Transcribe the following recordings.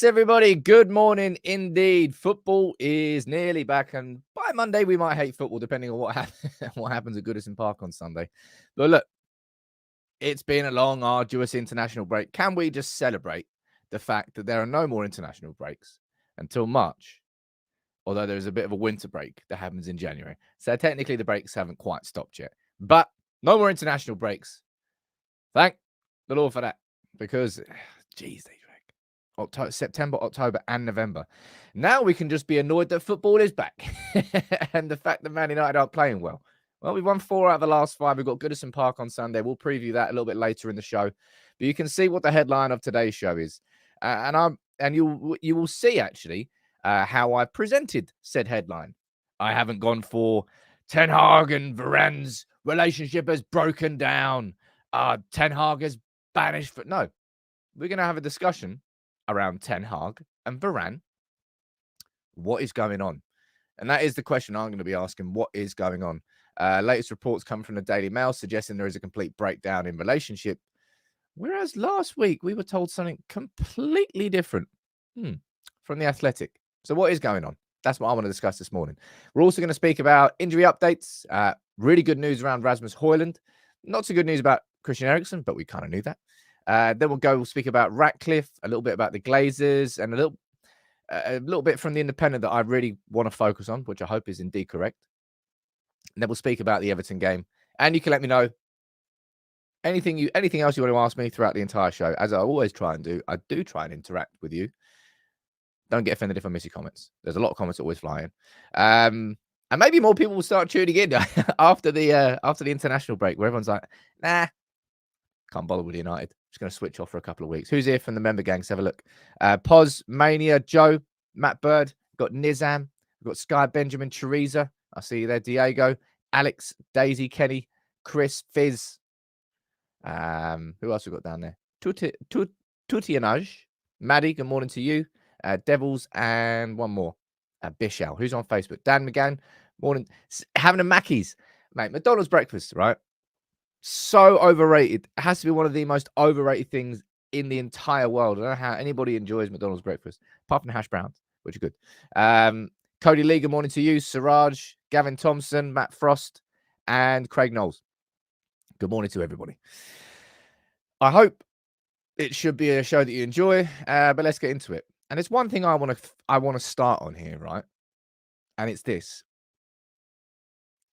Yes, everybody, good morning indeed. Football is nearly back, and by Monday we might hate football, depending on what happens at Goodison Park on Sunday. But look, it's been a long, arduous international break. Can we just celebrate the fact that there are no more international breaks until March? Although there is a bit of a winter break that happens in January. So technically the breaks haven't quite stopped yet. But no more international breaks. Thank the Lord for that. Because, geez, they drag. September, October, and November. Now we can just be annoyed that football is back. And the fact that Man United aren't playing well. Well, we've won 4 out of the last 5. We've got Goodison Park on Sunday. We'll preview that a little bit later in the show. But you can see what the headline of today's show is. And you will see, actually, how I presented said headline. I haven't gone for Ten Hag and Varane's relationship has broken down. Ten Hag is banished for... No, we're going to have a discussion around Ten Hag and Varane. What is going on? And that is the question I'm going to be asking. What is going on? Latest reports come from the Daily Mail suggesting there is a complete breakdown in relationship. Whereas last week we were told something completely different from the Athletic. So what is going on? That's what I want to discuss this morning. We're also going to speak about injury updates. Really good news around Rasmus Hojlund. Not so good news about Christian Eriksen, but we kind of knew that. Then we'll speak about Ratcliffe, a little bit about the Glazers, and a little bit from the Independent that I really want to focus on, which I hope is indeed correct. And then we'll speak about the Everton game. And you can let me know anything else you want to ask me throughout the entire show. As I always try and do, I do try and interact with you. Don't get offended if I miss your comments. There's a lot of comments that always fly in. And maybe more people will start tuning in after the international break, where everyone's like, nah, can't bother with United. Just going to switch off for a couple of weeks. Who's here from the member gang? Let's have a look. Poz, Mania, Joe, Matt Bird, got Nizam, we've got Sky Benjamin, Teresa. I see you there. Diego, Alex, Daisy, Kenny, Chris, Fizz. Who else we got down there? Tutianaj, Maddie, good morning to you. Devils, and one more. Bishal, who's on Facebook. Dan McGann, morning. Having a Mackey's. Mate, McDonald's breakfast, right? So overrated. It has to be one of the most overrated things in the entire world. I don't know how anybody enjoys McDonald's breakfast, apart from the hash browns, which are good. Cody Lee, good morning to you. Siraj, Gavin Thompson, Matt Frost, and Craig Knowles. Good morning to everybody. I hope it should be a show that you enjoy, but let's get into it. And it's one thing I want to start on here, right? And it's this.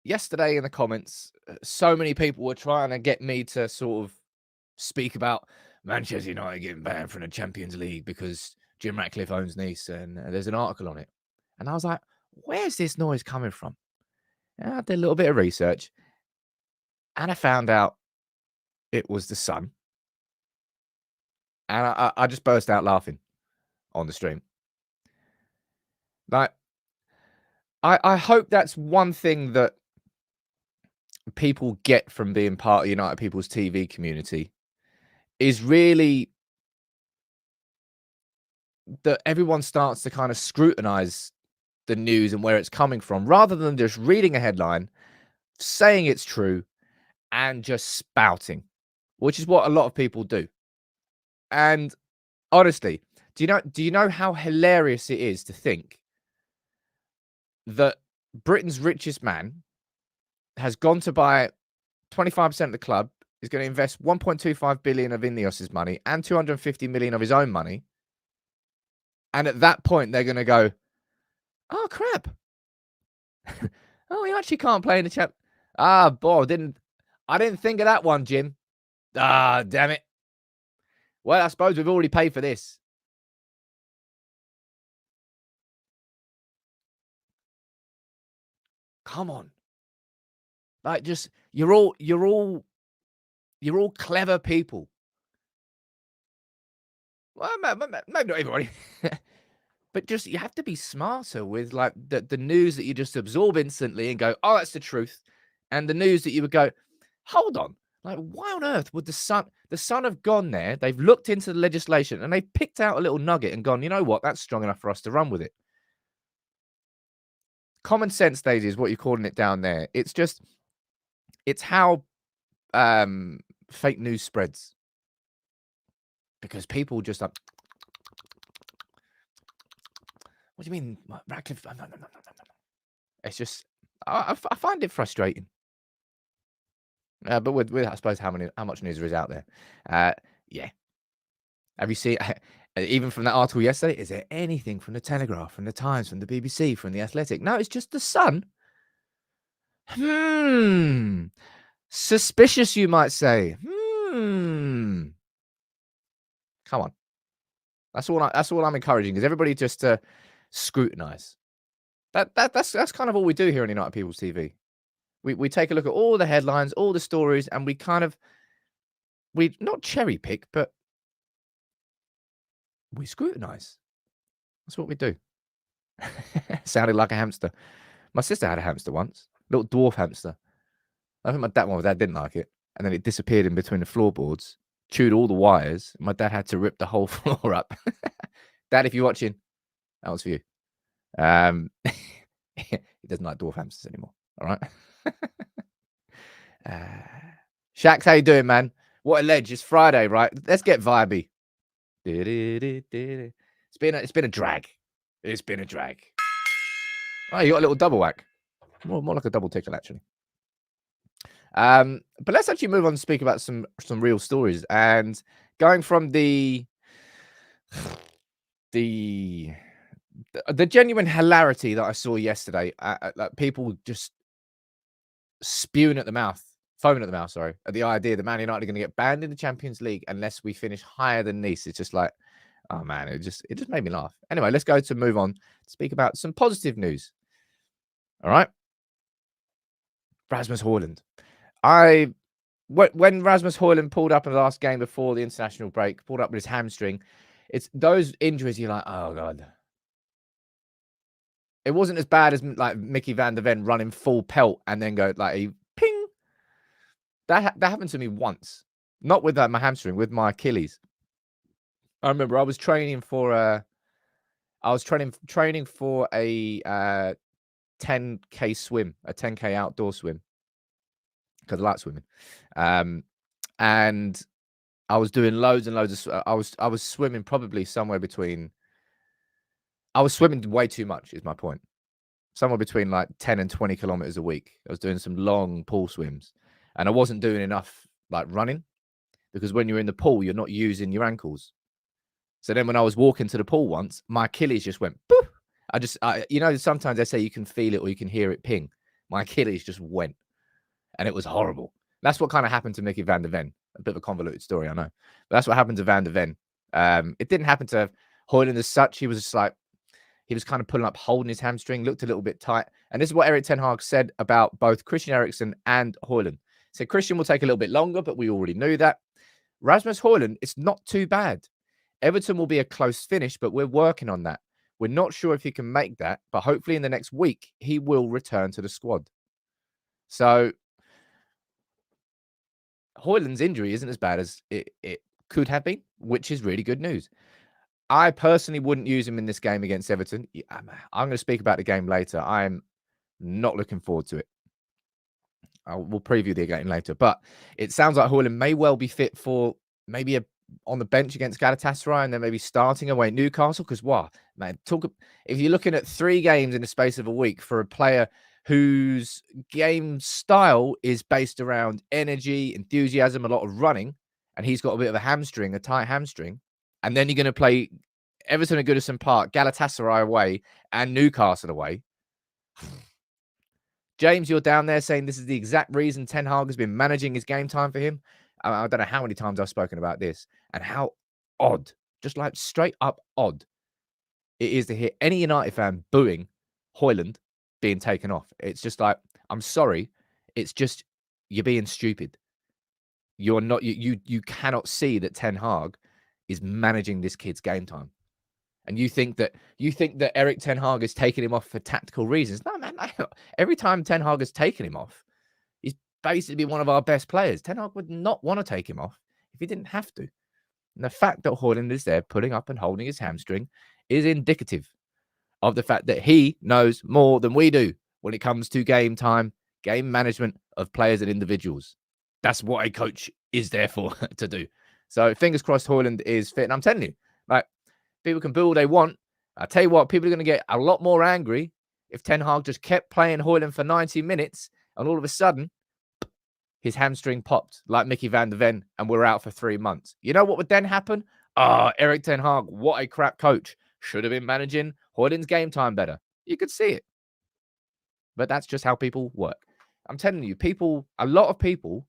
Yesterday in the comments, so many people were trying to get me to sort of speak about Manchester United getting banned from the Champions League because Jim Ratcliffe owns Nice, and there's an article on it. And I was like, where's this noise coming from? And I did a little bit of research, and I found out it was the Sun. And I just burst out laughing on the stream. Like, I hope that's one thing that people get from being part of United People's TV community is really that everyone starts to kind of scrutinize the news and where it's coming from, rather than just reading a headline, saying it's true, and just spouting, which is what a lot of people do. And honestly, do you know how hilarious it is to think that Britain's richest man has gone to buy 25% of the club, is going to invest 1.25 billion of Ineos's money and 250 million of his own money. And at that point, they're going to go, oh, crap. Oh, he actually can't play in the champ. Ah, boy, I didn't think of that one, Jim. Ah, damn it. Well, I suppose we've already paid for this. Come on. Like, just you're all clever people. Well, maybe not everybody. But just you have to be smarter with like the news that you just absorb instantly and go, oh, that's the truth. And the news that you would go, hold on. Like, why on earth would the Sun have gone there? They've looked into the legislation and they've picked out a little nugget and gone, you know what? That's strong enough for us to run with it. Common sense, Daisy, is what you're calling it down there. It's how fake news spreads. Because people just like, What do you mean, Ratcliffe? No. It's just I find it frustrating. But with I suppose how much news there is out there. Yeah. Have you seen even from that article yesterday? Is there anything from the Telegraph, from the Times, from the BBC, from the Athletic? No, it's just the Sun. Suspicious, you might say. Come on. That's all I'm encouraging, is everybody just to scrutinise. That's kind of all we do here on United People's TV. We take a look at all the headlines, all the stories, and we not cherry pick, but we scrutinise. That's what we do. Sounded like a hamster. My sister had a hamster once, little dwarf hamster. I think my dad didn't like it, and then it disappeared in between the floorboards, chewed all the wires. My dad had to rip the whole floor up. Dad, if you're watching, that was for you. He doesn't like dwarf hamsters anymore. All right. Shax, how you doing, man? What a ledge! It's Friday, right? Let's get vibey. It's been a drag. It's been a drag. Oh, you got a little double whack. More like a double tickle, actually. But let's actually move on to speak about some real stories, and going from the genuine hilarity that I saw yesterday, like people just spewing at the mouth, foaming at the mouth, sorry, at the idea that Man United are going to get banned in the Champions League unless we finish higher than Nice. It's just like, oh man, it just made me laugh. Anyway, let's go to move on to speak about some positive news. All right, Rasmus Hojlund. When Rasmus Hojlund pulled up in the last game before the international break, pulled up with his hamstring, it's those injuries you're like, oh god. It wasn't as bad as like Mickey van der Ven running full pelt and then go like a ping. That happened to me once, not with my hamstring, with my Achilles. I remember I was training for a 10K swim, a 10K outdoor swim, because I like swimming. And I was doing loads and loads of. I was swimming probably somewhere between. I was swimming way too much, is my point. Somewhere between like 10 and 20 kilometers a week. I was doing some long pool swims, and I wasn't doing enough like running, because when you're in the pool, you're not using your ankles. So then when I was walking to the pool once, my Achilles just went boop. Sometimes they say you can feel it or you can hear it ping. My Achilles just went, and it was horrible. That's what kind of happened to Mickey van der Ven. A bit of a convoluted story, I know. But that's what happened to van der Ven. It didn't happen to Hojlund as such. He was just like, he was kind of pulling up, holding his hamstring, looked a little bit tight. And this is what Erik ten Hag said about both Christian Eriksen and Hojlund. He said Christian will take a little bit longer, but we already knew that. Rasmus Hojlund, it's not too bad. Everton will be a close finish, but we're working on that. We're not sure if he can make that, but hopefully in the next week, he will return to the squad. So Hojlund's injury isn't as bad as it could have been, which is really good news. I personally wouldn't use him in this game against Everton. I'm going to speak about the game later. I'm not looking forward to it. We'll preview the game later. But it sounds like Hojlund may well be fit for maybe on the bench against Galatasaray and then maybe starting away at Newcastle. Because, wow, man, if you're looking at 3 games in the space of a week for a player whose game style is based around energy, enthusiasm, a lot of running, and he's got a bit of a tight hamstring, and then you're going to play Everton at Goodison Park, Galatasaray away, and Newcastle away. James, you're down there saying this is the exact reason Ten Hag has been managing his game time for him. I don't know how many times I've spoken about this and how odd, just like straight up odd, it is to hear any United fan booing Hojlund being taken off. It's just like, I'm sorry. It's just, you're being stupid. You're not, you cannot see that Ten Hag is managing this kid's game time. And you think that Erik ten Hag is taking him off for tactical reasons. No, man. Every time Ten Hag has taken him off, he's basically one of our best players. Ten Hag would not want to take him off if he didn't have to. And the fact that Hojlund is there pulling up and holding his hamstring is indicative of the fact that he knows more than we do when it comes to game time, game management of players and individuals. That's what a coach is there for to do. So fingers crossed Hojlund is fit. And I'm telling you, like, people can boo all they want. I tell you what, people are going to get a lot more angry if Ten Hag just kept playing Hojlund for 90 minutes and all of a sudden his hamstring popped like Mickey van der Ven and we're out for 3 months. You know what would then happen? Erik Ten Hag, what a crap coach. Should have been managing Hojlund's game time better. You could see it. But that's just how people work. I'm telling you, a lot of people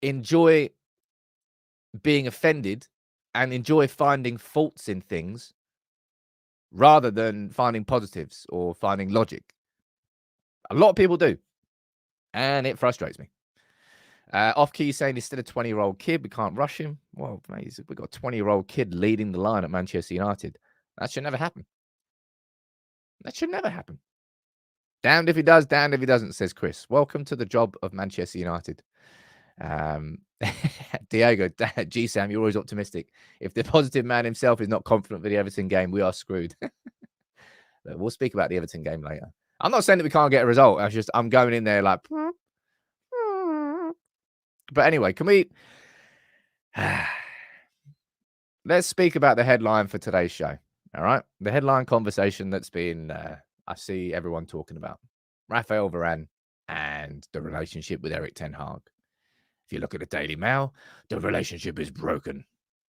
enjoy being offended and enjoy finding faults in things rather than finding positives or finding logic. A lot of people do. And it frustrates me. Off key saying he's still a 20-year-old kid. We can't rush him. Well, mate, we've got a 20-year-old kid leading the line at Manchester United. That should never happen. That should never happen. Damned if he does, damned if he doesn't, says Chris. Welcome to the job of Manchester United. Diego, G Sam, you're always optimistic. If the positive man himself is not confident for the Everton game, we are screwed. We'll speak about the Everton game later. I'm not saying that we can't get a result. I'm going in there like. But anyway, can we? Let's speak about the headline for today's show. All right, the headline conversation that's been I see everyone talking about Raphael Varane and the relationship with Erik Ten Hag. If you look at the Daily Mail, the relationship is broken.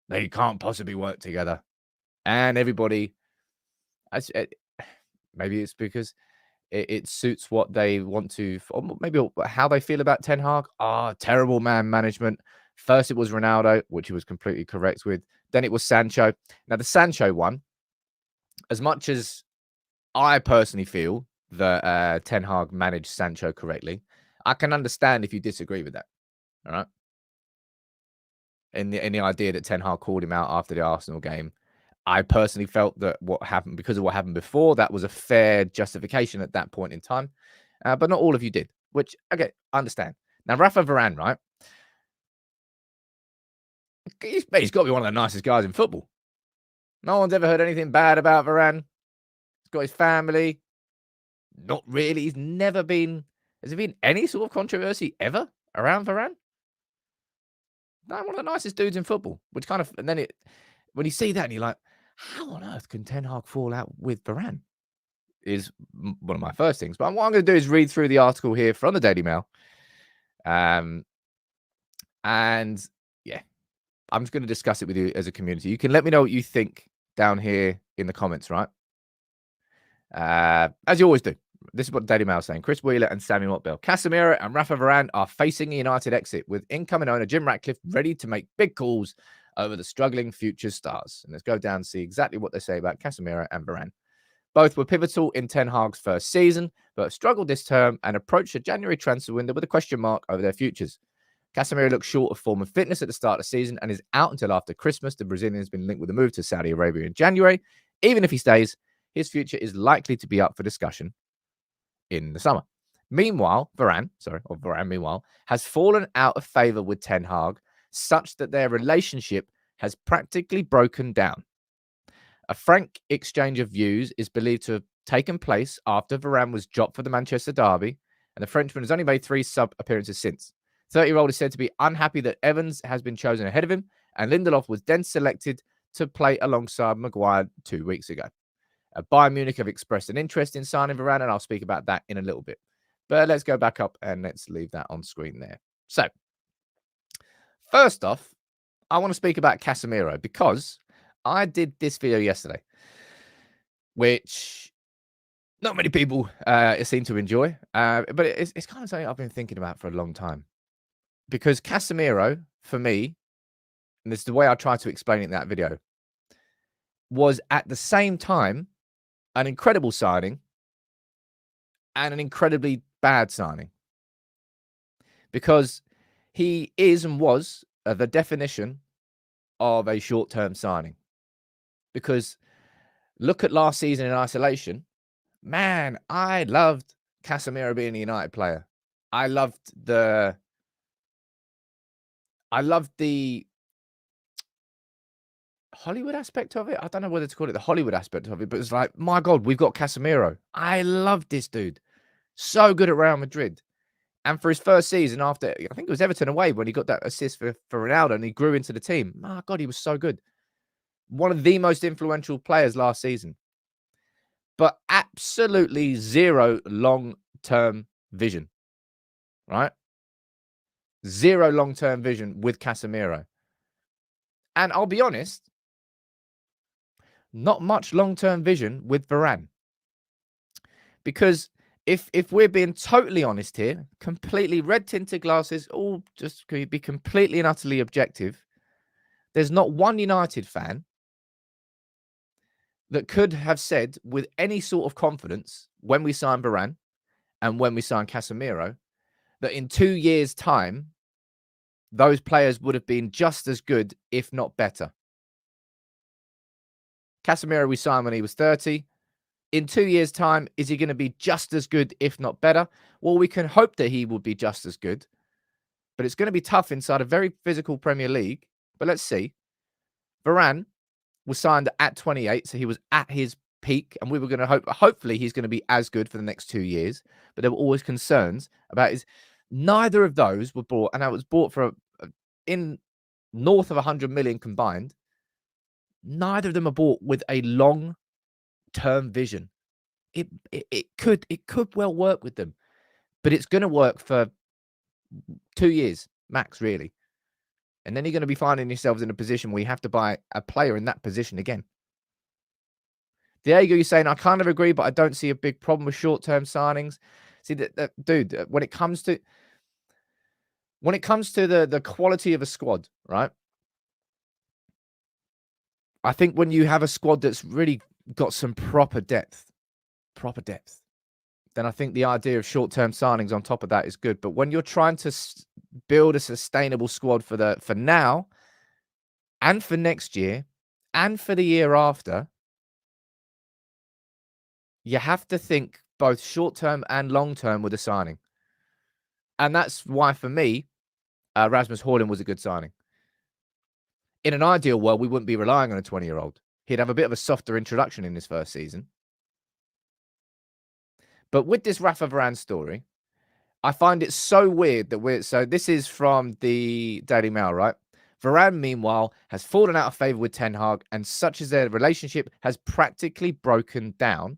They can't possibly work together. And everybody, maybe it's because it suits what they want to, or maybe how they feel about Ten Hag. Terrible man management. First, it was Ronaldo, which he was completely correct with. Then it was Sancho. Now, the Sancho one, as much as I personally feel that Ten Hag managed Sancho correctly, I can understand if you disagree with that. All right. In the idea that Ten Hag called him out after the Arsenal game, I personally felt that what happened, because of what happened before, that was a fair justification at that point in time. But not all of you did, which, okay, I understand. Now, Rafa Varane, right? He's got to be one of the nicest guys in football. No one's ever heard anything bad about Varane. He's got his family. Not really. Has there been any sort of controversy ever around Varane? No, one of the nicest dudes in football, which kind of, and then when you see that and you're like, how on earth can Ten Hag fall out with Varane? Is one of my first things. But what I'm going to do is read through the article here from the Daily Mail. And yeah, I'm just going to discuss it with you as a community. You can let me know what you think down here in the comments, right? As you always do. This is what the Daily Mail is saying. Chris Wheeler and Sammy Mottbell. Casemiro and Rafa Varane are facing a United exit, with incoming owner Jim Ratcliffe ready to make big calls over the struggling future stars. And let's go down and see exactly what they say about Casemiro and Varane. Both were pivotal in Ten Hag's first season, but struggled this term and approached the January transfer window with a question mark over their futures. Casemiro looks short of form and fitness at the start of the season and is out until after Christmas. The Brazilian has been linked with a move to Saudi Arabia in January. Even if he stays, his future is likely to be up for discussion in the summer. Meanwhile, Varane has fallen out of favour with Ten Hag, such that their relationship has practically broken down. A frank exchange of views is believed to have taken place after Varane was dropped for the Manchester derby, and the Frenchman has only made 3 sub-appearances since. 30-year-old is said to be unhappy that Evans has been chosen ahead of him, and Lindelof was then selected to play alongside Maguire 2 weeks ago. Bayern Munich have expressed an interest in signing Varane, and I'll speak about that in a little bit. But let's go back up and let's leave that on screen there. So, first off, I want to speak about Casemiro because I did this video yesterday, which not many people seem to enjoy, but it's kind of something I've been thinking about for a long time. Because Casemiro, for me, and this is the way I tried to explain it in that video, was at the same time an incredible signing and an incredibly bad signing. Because he is and was the definition of a short-term signing. Because look at last season in isolation. Man, I loved Casemiro being a United player. I loved the Hollywood aspect of it. I don't know whether to call it the Hollywood aspect of it, but it's like, my God, we've got Casemiro. I love this dude. So good at Real Madrid. And for his first season after, I think it was Everton away when he got that assist for Ronaldo and he grew into the team. My God, he was so good. one of the most influential players last season, but absolutely zero long-term vision, right? Zero long-term vision with Casemiro. And I'll be honest, not much long-term vision with Varane. Because if we're being totally honest here, completely red-tinted glasses, all just be completely and utterly objective, there's not one United fan that could have said with any sort of confidence when we signed Varane and when we signed Casemiro that in 2 years' time, those players would have been just as good, if not better. Casemiro we signed when he was 30. In 2 years' time, is he going to be just as good, if not better? Well, we can hope that he will be just as good, but it's going to be tough inside a very physical Premier League. But let's see. Varane was signed at 28, so he was at his peak, and we were going to hopefully he's going to be as good for the next 2 years. But there were always concerns about his. Neither of those were bought, and it was bought for in north of 100 million combined. Neither of them are bought with a long-term vision. It could well work with them, but it's going to work for 2 years max, really. And then you're going to be finding yourselves in a position where you have to buy a player in that position again. Diego, you're saying I kind of agree, but I don't see a big problem with short-term signings. See, dude, when it comes to the quality of a squad, right? I think when you have a squad that's really got some proper depth, then I think the idea of short-term signings on top of that is good. But when you're trying to build a sustainable squad for now and for next year and for the year after, you have to think both short-term and long-term with a signing. And that's why, for me, Rasmus Hojlund was a good signing. In an ideal world, we wouldn't be relying on a 20-year-old. He'd have a bit of a softer introduction in his first season. But with this Rafa Varane story, I find it so weird that so this is from the Daily Mail, right? Varane, meanwhile, has fallen out of favour with Ten Hag, and such as their relationship has practically broken down.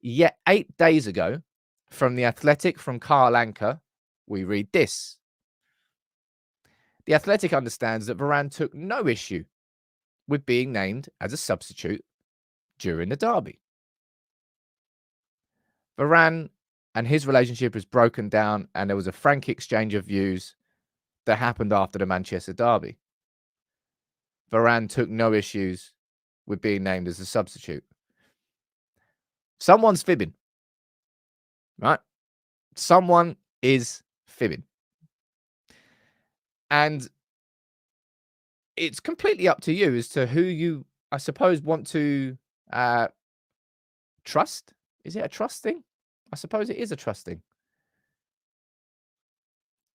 Yet 8 days ago, from The Athletic, from Carl Anka, we read this. The Athletic understands that Varane took no issue with being named as a substitute during the derby. Varane and his relationship was broken down, and there was a frank exchange of views that happened after the Manchester derby. Varane took no issues with being named as a substitute. Someone's fibbing, right? Someone is fibbing. And it's completely up to you as to who you, I suppose, want to trust. Is it a trust thing? I suppose it is a trust thing.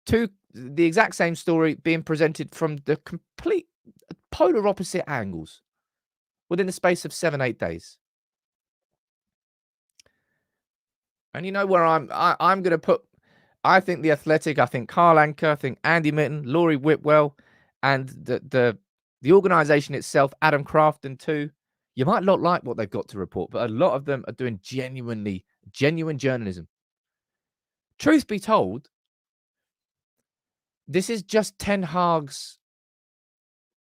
The exact same story being presented from the complete polar opposite angles within the space of 7-8 days. And you know where I'm going to put, I think The Athletic, I think Carl Anka, I think Andy Mitten, Laurie Whitwell, and the organisation itself, Adam Crafton too. You might not like what they've got to report, but a lot of them are doing genuine journalism. Truth be told, this is just Ten Hag's,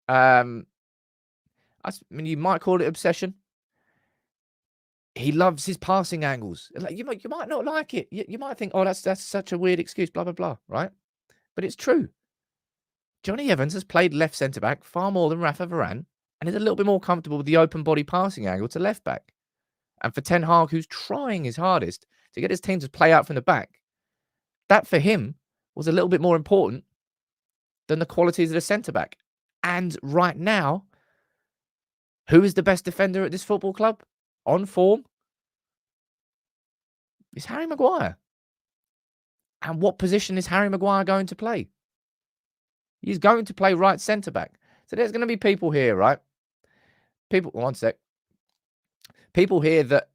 I mean, you might call it obsession. He loves his passing angles. Like, you might not like it. You might think, oh, that's such a weird excuse, blah, blah, blah, right? But it's true. Johnny Evans has played left centre-back far more than Rafa Varane, and is a little bit more comfortable with the open body passing angle to left back. And for Ten Hag, who's trying his hardest to get his team to play out from the back, that for him was a little bit more important than the qualities of the centre-back. And right now, who is the best defender at this football club? On form? It's Harry Maguire. And what position is Harry Maguire going to play? He's going to play right centre-back. So there's going to be people here, right? One sec. People here that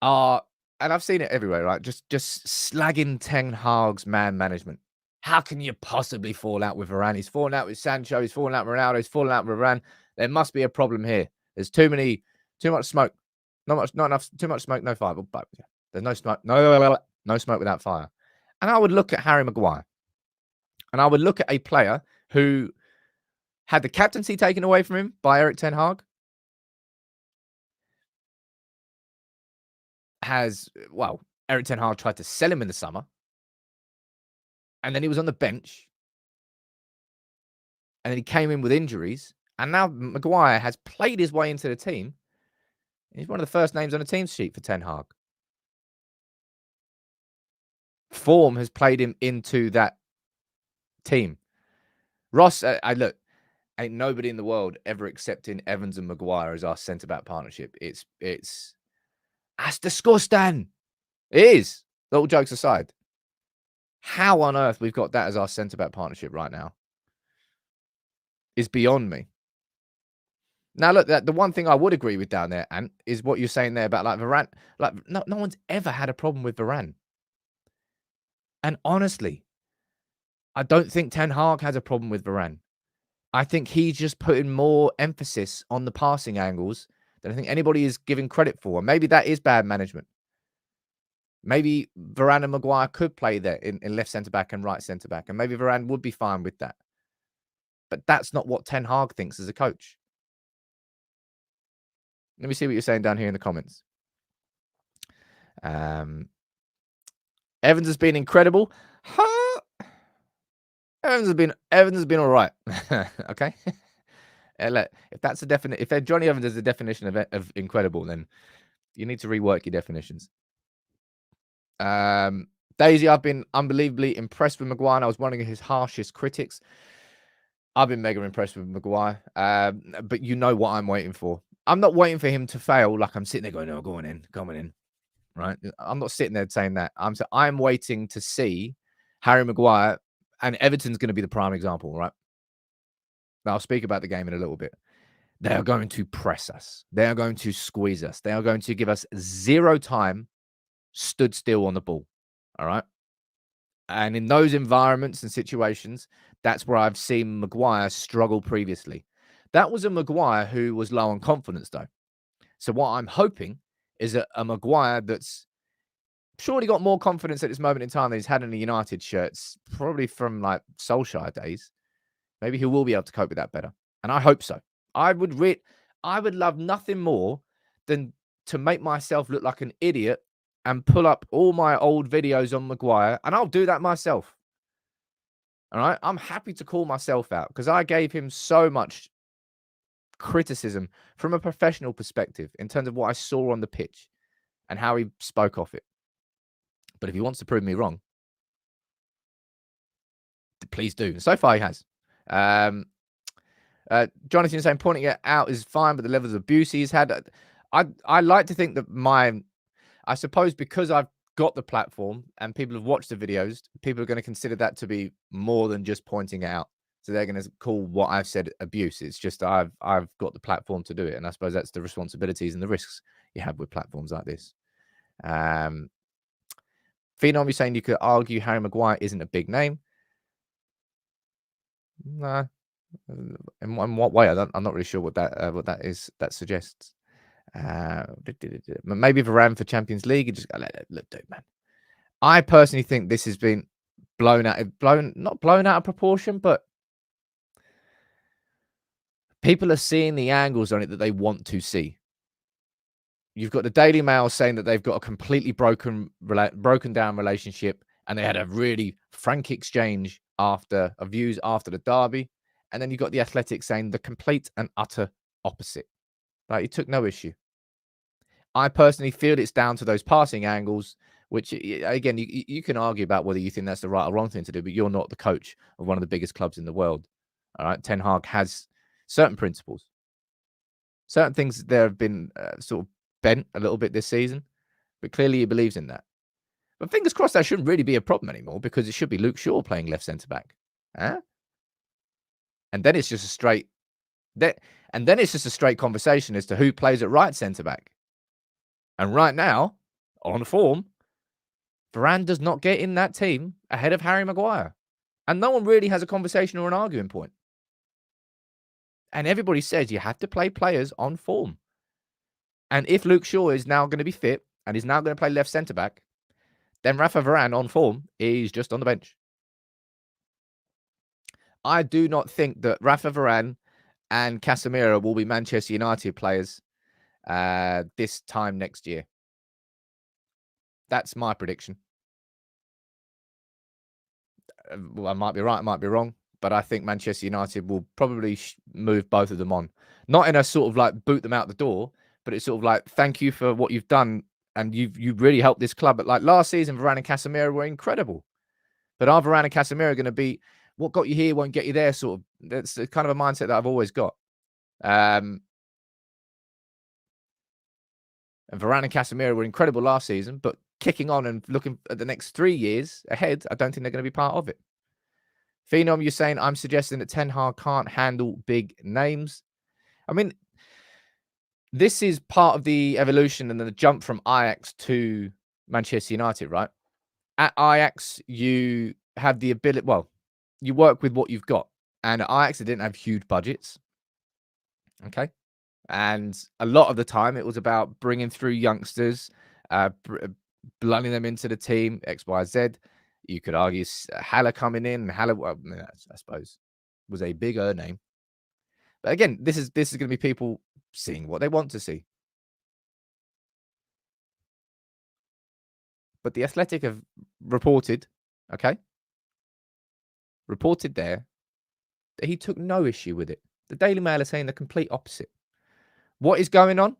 are, and I've seen it everywhere, right? Just slagging Ten Hag's man management. How can you possibly fall out with Varane? He's fallen out with Sancho. He's fallen out with Ronaldo. He's fallen out with Varane. There must be a problem here. There's too much smoke. Not enough, too much smoke, no fire. But yeah, there's no smoke, no smoke without fire. And I would look at Harry Maguire, and I would look at a player who had the captaincy taken away from him by Erik ten Hag. Erik ten Hag tried to sell him in the summer, and then he was on the bench, and then he came in with injuries, and now Maguire has played his way into the team. He's one of the first names on the team sheet for Ten Hag. Form has played him into that team. Ross, look, ain't nobody in the world ever accepting Evans and Maguire as our centre-back partnership. That's disgusting. It is. All jokes aside. How on earth we've got that as our centre-back partnership right now is beyond me. Now, look, the one thing I would agree with down there, Ant, is what you're saying there about like Varane. Like, no one's ever had a problem with Varane. And honestly, I don't think Ten Hag has a problem with Varane. I think he's just putting more emphasis on the passing angles than I think anybody is giving credit for. And maybe that is bad management. Maybe Varane and Maguire could play there in left centre-back and right centre-back. And maybe Varane would be fine with that. But that's not what Ten Hag thinks as a coach. Let me see what you're saying down here in the comments. Evans has been incredible. Evans has been all right. Okay. If Johnny Evans is the definition of incredible, then you need to rework your definitions. Daisy, I've been unbelievably impressed with Maguire. I was one of his harshest critics. I've been mega impressed with Maguire. But you know what I'm waiting for. I'm not waiting for him to fail. Like I'm sitting there going, "No, go on in." Right? I'm not sitting there saying that. I'm waiting to see Harry Maguire, and Everton's going to be the prime example, right? Now I'll speak about the game in a little bit. They are going to press us. They are going to squeeze us. They are going to give us zero time stood still on the ball. All right. And in those environments and situations, that's where I've seen Maguire struggle previously. That was a Maguire who was low on confidence, though. So what I'm hoping is a Maguire that's surely got more confidence at this moment in time than he's had in the United shirts, probably from like Solskjaer days. Maybe he will be able to cope with that better. And I hope so. I would love nothing more than to make myself look like an idiot and pull up all my old videos on Maguire, and I'll do that myself. All right? I'm happy to call myself out because I gave him so much criticism from a professional perspective in terms of what I saw on the pitch and how he spoke off it. But if he wants to prove me wrong, please do. And so far he has. Jonathan saying pointing it out is fine, but the levels of abuse he's had, I like to think that I suppose because I've got the platform and people have watched the videos, people are going to consider that to be more than just pointing it out. So they're going to call what I've said abuse. It's just I've got the platform to do it. And I suppose that's the responsibilities and the risks you have with platforms like this. Phenom, you're saying you could argue Harry Maguire isn't a big name. No. In what way? I'm not really sure what that suggests. Maybe Varane for Champions League. You just go, look, dude, man. I personally think this has been not blown out of proportion, but people are seeing the angles on it that they want to see. You've got the Daily Mail saying that they've got a completely broken down relationship, and they had a really frank exchange of views after the derby. And then you've got the Athletic saying the complete and utter opposite. Like, he took no issue. I personally feel it's down to those passing angles, which, again, you can argue about whether you think that's the right or wrong thing to do, but you're not the coach of one of the biggest clubs in the world. All right. Ten Hag has certain principles, certain things that there have been sort of bent a little bit this season, but clearly he believes in that. But fingers crossed that shouldn't really be a problem anymore, because it should be Luke Shaw playing left centre back. Huh? And then it's just a straight conversation as to who plays at right centre back. And right now, on form, Varane does not get in that team ahead of Harry Maguire. And no one really has a conversation or an arguing point. And everybody says you have to play players on form. And if Luke Shaw is now going to be fit and is now going to play left centre back, then Rafa Varane on form is just on the bench. I do not think that Rafa Varane and Casemiro will be Manchester United players this time next year. That's my prediction. Well, I might be right, I might be wrong, but I think Manchester United will probably move both of them on. Not in a sort of like boot them out the door, but it's sort of like, thank you for what you've done, and you've really helped this club. But like last season, Varane and Casemiro were incredible. But are Varane and Casemiro going to be what got you here won't get you there? Sort of, that's kind of a mindset that I've always got. And Varane and Casemiro were incredible last season, but kicking on and looking at the next 3 years ahead, I don't think they're going to be part of it. Phenom, you're saying I'm suggesting that Ten Hag can't handle big names. I mean, this is part of the evolution and the jump from Ajax to Manchester United, right? At Ajax, you have the ability, well, you work with what you've got. And at Ajax, they didn't have huge budgets. Okay. And a lot of the time, it was about bringing through youngsters, blunting them into the team, X, Y, Z. You could argue Haller coming in. Haller, well, I suppose, was a bigger name. But again, this is going to be people seeing what they want to see. But the Athletic have reported, okay, reported there that he took no issue with it. The Daily Mail are saying the complete opposite. What is going on?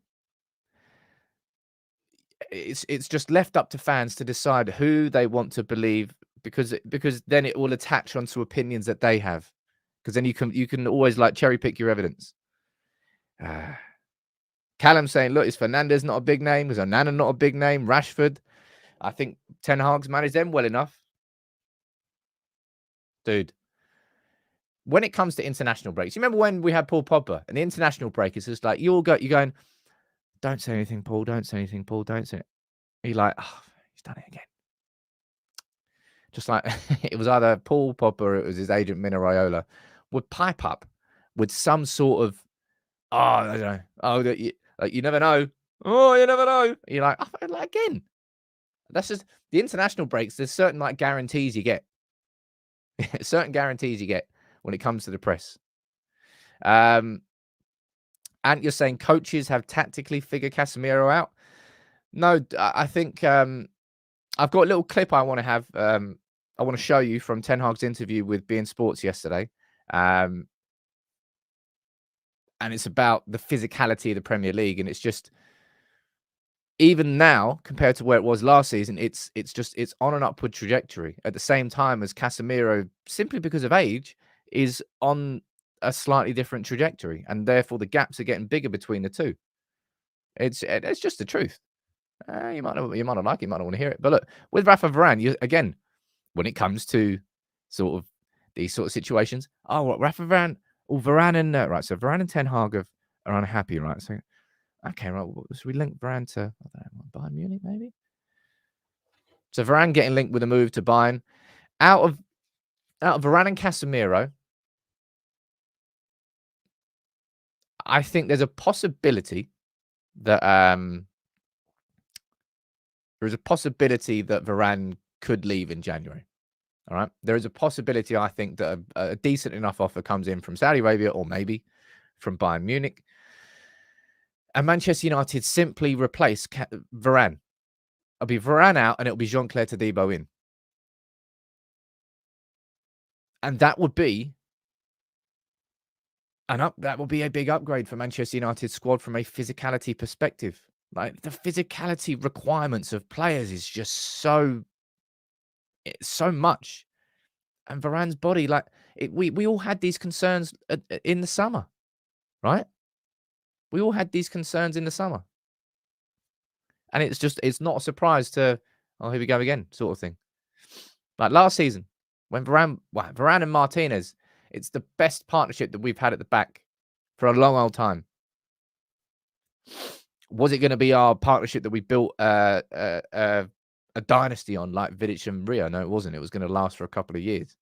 It's just left up to fans to decide who they want to believe, because then it will attach onto opinions that they have. Because then you can always like cherry pick your evidence. Callum saying, look, is Fernandes not a big name? Is Onana not a big name? Rashford? I think Ten Hag's managed them well enough. Dude, when it comes to international breaks, you remember when we had Paul Pogba and the international break is just like, you're going, don't say anything, Paul. Don't say anything, Paul. Don't say it. You're like, oh, he's done it again. Just like it was either Paul Pogba or it was his agent, Mino Raiola, would pipe up with some sort of, oh, I don't know. Oh, you never know. Oh, you never know. You're like, oh, like again. That's just the international breaks. There's certain like guarantees you get. Certain guarantees you get when it comes to the press. And you're saying coaches have tactically figured Casemiro out? No, I think I've got a little clip I want to have. I want to show you from Ten Hag's interview with beIN Sports yesterday. And it's about the physicality of the Premier League. And it's just, even now, compared to where it was last season, it's on an upward trajectory. At the same time as Casemiro, simply because of age, is on a slightly different trajectory, and therefore the gaps are getting bigger between the two. It's just the truth. You might not like it, you might not want to hear it, but look, with Rafa Varane, again, when it comes to sort of these sort of situations, Rafa Varane, Varane and right, so Varane and Ten Hag are unhappy, right? So okay, right, so we link Varane to Bayern Munich, maybe. So Varane getting linked with a move to Bayern. Out of Varane and Casemiro, I think there's a possibility that Varane could leave in January. All right. There is a possibility, I think, that a decent enough offer comes in from Saudi Arabia or maybe from Bayern Munich. And Manchester United simply replace Varane. It'll be Varane out and it'll be Jean-Claire Todibo in. And that would be that will be a big upgrade for Manchester United's squad from a physicality perspective. Like the physicality requirements of players is just so much. And Varane's body, like we all had these concerns in the summer, right? We all had these concerns in the summer. And it's not a surprise to, oh, here we go again, sort of thing. Like last season, when Varane and Martinez, it's the best partnership that we've had at the back for a long old time. Was it going to be our partnership that we built a dynasty on, like Vidic and Rio? No, it wasn't. It was going to last for a couple of years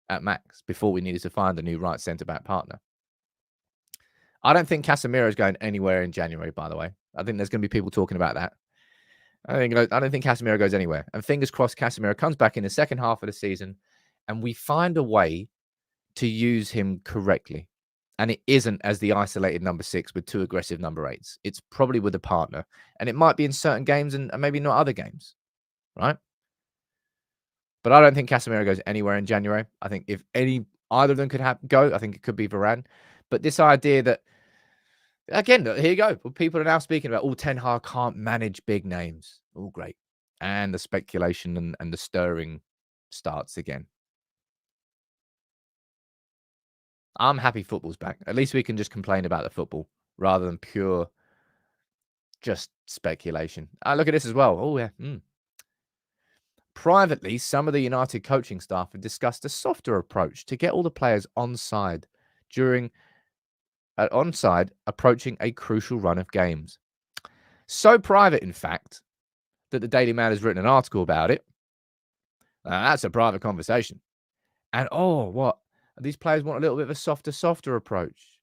at max before we needed to find a new right centre-back partner. I don't think Casemiro is going anywhere in January, by the way. I think there's going to be people talking about that. I don't think Casemiro goes anywhere. And fingers crossed, Casemiro comes back in the second half of the season and we find a way to use him correctly. And it isn't as the isolated number 6 with 2 aggressive number 8s. It's probably with a partner. And it might be in certain games and maybe not other games, right? But I don't think Casemiro goes anywhere in January. I think if either of them could go, I think it could be Varane. But this idea that, again, here you go. People are now speaking about, Ten Hag can't manage big names. All great. And the speculation and the stirring starts again. I'm happy football's back. At least we can just complain about the football rather than pure just speculation. Look at this as well. Oh, yeah. Privately, some of the United coaching staff have discussed a softer approach to get all the players onside approaching a crucial run of games. So private, in fact, that the Daily Mail has written an article about it. That's a private conversation. And what? These players want a little bit of a softer approach.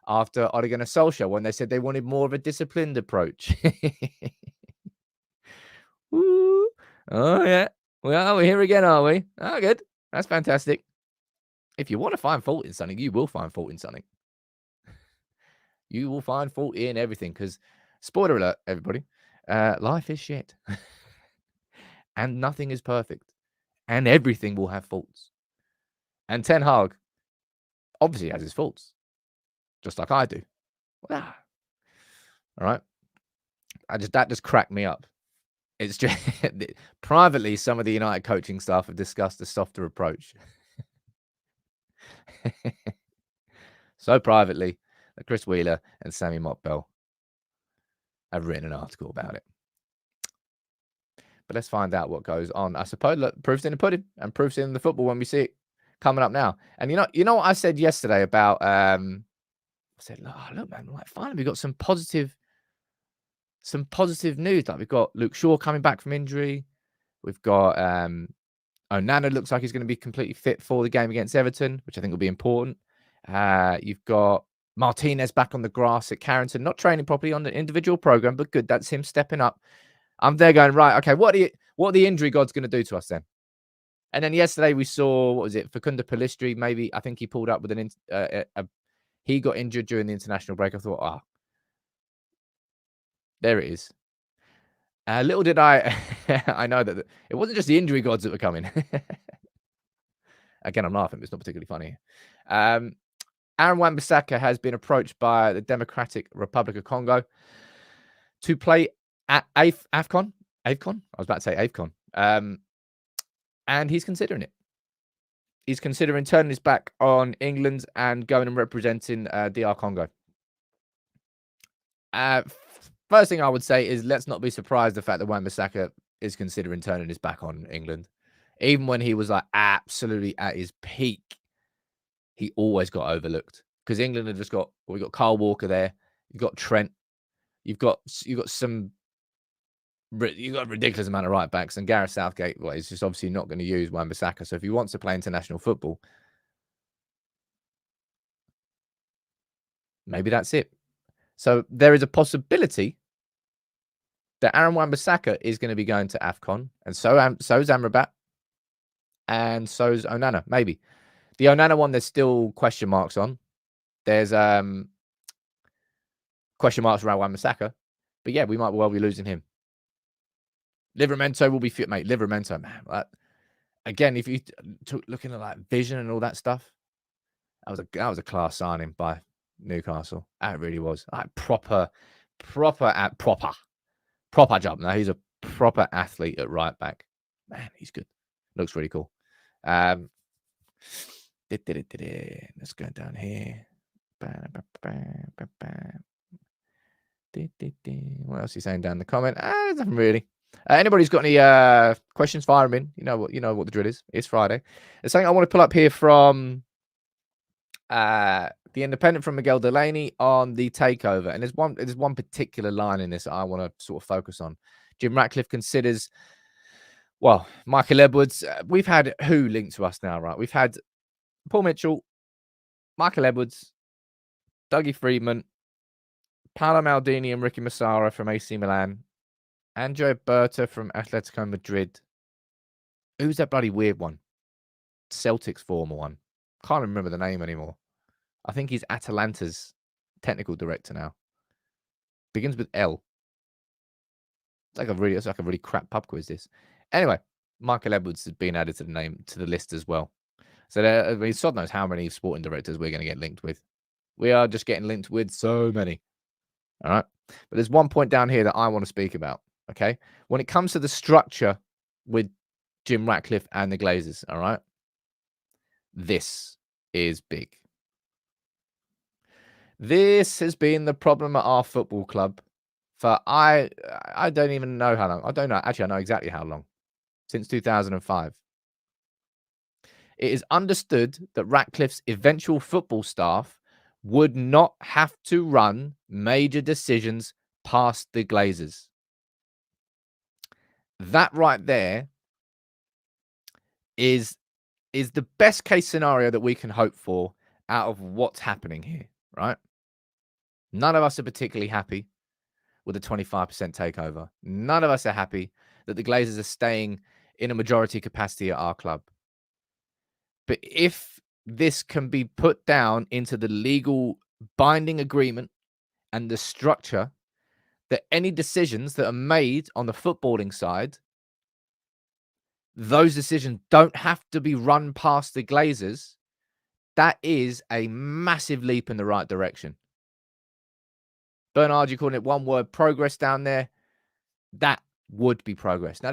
After Ole Gunnar Solskjaer, when they said they wanted more of a disciplined approach. Ooh. Oh, yeah. Well, we're here again, are we? Oh, good. That's fantastic. If you want to find fault in something, you will find fault in something. You will find fault in everything because, spoiler alert, everybody, life is shit. And nothing is perfect. And everything will have faults. And Ten Hag obviously has his faults, just like I do. All right. That just cracked me up. It's just privately, some of the United coaching staff have discussed a softer approach. So privately that Chris Wheeler and Sammy Mockbell have written an article about it. But let's find out what goes on. I suppose, look, proof's in the pudding and proof's in the football when we see it coming up now. And you know what I said yesterday about I said, look, man, like finally we got some positive news. Like we've got Luke Shaw coming back from injury. We've got Onana looks like he's going to be completely fit for the game against Everton, which I think will be important. You've got Martinez back on the grass at Carrington, not training properly on the individual program, but good. That's him stepping up. I'm there going, right, okay, what are the injury gods going to do to us then? And then yesterday we saw, what was it, Facundo Pellistri, maybe, I think he pulled up with he got injured during the international break. I thought, there it is. Little did I know that it wasn't just the injury gods that were coming. Again, I'm laughing, but it's not particularly funny. Aaron Wan-Bissaka has been approached by the Democratic Republic of Congo to play at AFCON. AFCON? I was about to say AFCON. And he's considering it. He's considering turning his back on England and going and representing DR Congo. First thing I would say is let's not be surprised the fact that Wan-Bissaka is considering turning his back on England. Even when he was like absolutely at his peak, he always got overlooked because England have just got, we've got Kyle Walker there. You've got Trent. You've got a ridiculous amount of right backs, and Gareth Southgate, well, he's just obviously not going to use Wan-Bissaka. So if he wants to play international football, maybe that's it. So there is a possibility that Aaron Wan-Bissaka is going to be going to AFCON, and so is Amrabat, and so is Onana. Maybe the Onana one, there's still question marks on. There's question marks around Wan-Bissaka, but yeah, we might well be losing him. Livramento will be fit, mate. Livramento, man. Again, if you looking at like vision and all that stuff, that was a class signing by Newcastle. That really was like proper jump. Now he's a proper athlete at right back. Man, he's good. Looks really cool. Let's go down here. What else is he saying down in the comment? Nothing really. Anybody's got any questions? Fire them in. You know what the drill is. It's Friday. There's something I want to pull up here from The Independent from Miguel Delaney on the Takeover, and there's one particular line in this that I want to sort of focus on. Jim Ratcliffe considers, well, Michael Edwards. We've had who linked to us now, right? We've had Paul Mitchell, Michael Edwards, Dougie Freedman, Paolo Maldini and Ricky Massara from AC Milan, Andrea Berta from Atletico Madrid. Who's that bloody weird one? Celtics former one. Can't remember the name anymore. I think he's Atalanta's technical director now. Begins with L. It's like a really crap pub quiz, this. Anyway, Michael Edwards has been added to the list as well. So I mean, God knows how many sporting directors we're going to get linked with. We are just getting linked with so many. All right. But there's one point down here that I want to speak about. Okay. When it comes to the structure with Jim Ratcliffe and the Glazers, all right, this is big. This has been the problem at our football club for I don't even know how long. I don't know. Actually, I know exactly how long. Since 2005. It is understood that Ratcliffe's eventual football staff would not have to run major decisions past the Glazers. That right there is the best case scenario that we can hope for out of what's happening here, right? None of us are particularly happy with a 25% takeover. None of us are happy that the Glazers are staying in a majority capacity at our club. But if this can be put down into the legal binding agreement and the structure that any decisions that are made on the footballing side, those decisions don't have to be run past the Glazers, that is a massive leap in the right direction. Bernard, you calling it one word progress down there? That would be progress. Now,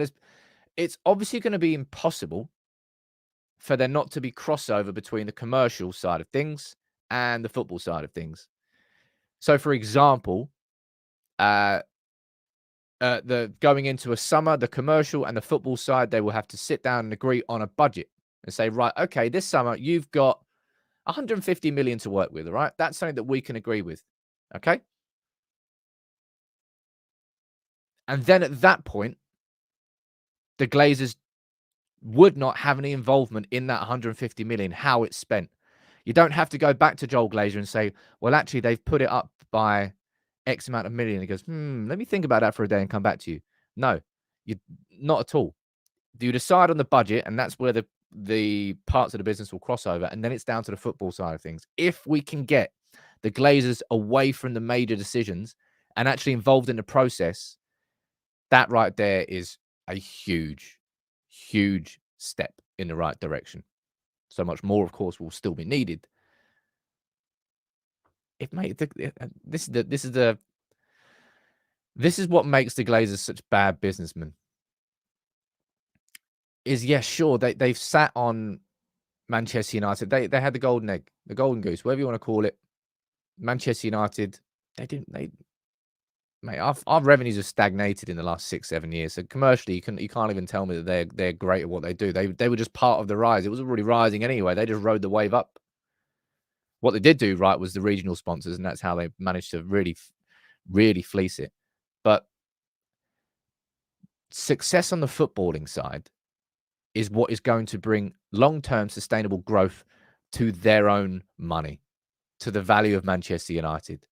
it's obviously going to be impossible for there not to be crossover between the commercial side of things and the football side of things. So, for example, the going into a summer, the commercial and the football side, they will have to sit down and agree on a budget and say, right, okay, this summer you've got 150 million to work with, all right? That's something that we can agree with, okay? And then at that point, the Glazers would not have any involvement in that 150 million, how it's spent. You don't have to go back to Joel Glazer and say, well, actually, they've put it up by X amount of million. He goes, let me think about that for a day and come back to you. No, you not at all. You decide on the budget, and that's where the parts of the business will cross over, and then it's down to the football side of things. If we can get the Glazers away from the major decisions and actually involved in the process, that right there is a huge, huge step in the right direction. So much more, of course, will still be needed. This is what makes the Glazers such bad businessmen. Is yes, sure, they've sat on Manchester United. They had the golden egg, the golden goose, whatever you want to call it. Manchester United, mate, our revenues have stagnated in the last 6-7 years. So commercially, you can't even tell me that they're great at what they do. They were just part of the rise. It was already rising anyway. They just rode the wave up. What they did do right was the regional sponsors, and that's how they managed to really, really fleece it. But success on the footballing side is what is going to bring long-term sustainable growth to their own money, to the value of Manchester United.